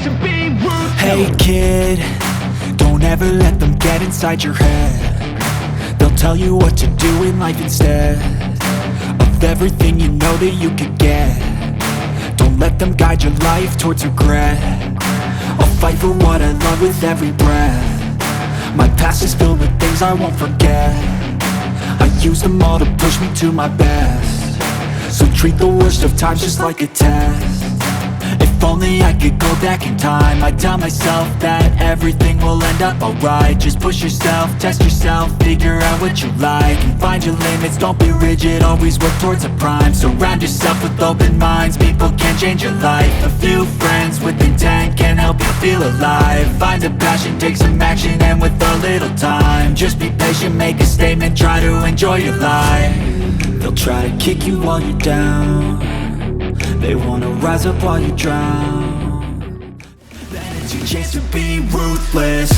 to be ruthless. Hey kid, don't ever let them get inside your head. They'll tell you what to do in life instead of everything you know that you could get. Don't let them guide your life towards regret. I'll fight for what I love with every breath. My past is filled with things I won't forget. I use them all to push me to my best. So treat the worst of times just like a test. If only I could go back in time, I'd tell myself that everything will end up alright. Just push yourself, test yourself, figure out what you like, and find your limits, don't be rigid, always work towards a prime. Surround yourself with open minds, people can change your life. A few friends with intent can help you feel alive. Find a passion, take some action, and with a little time, just be patient, make a statement, try to enjoy your life. They'll try to kick you while you're down, they wanna rise up while you drown. Then it's your chance to be ruthless.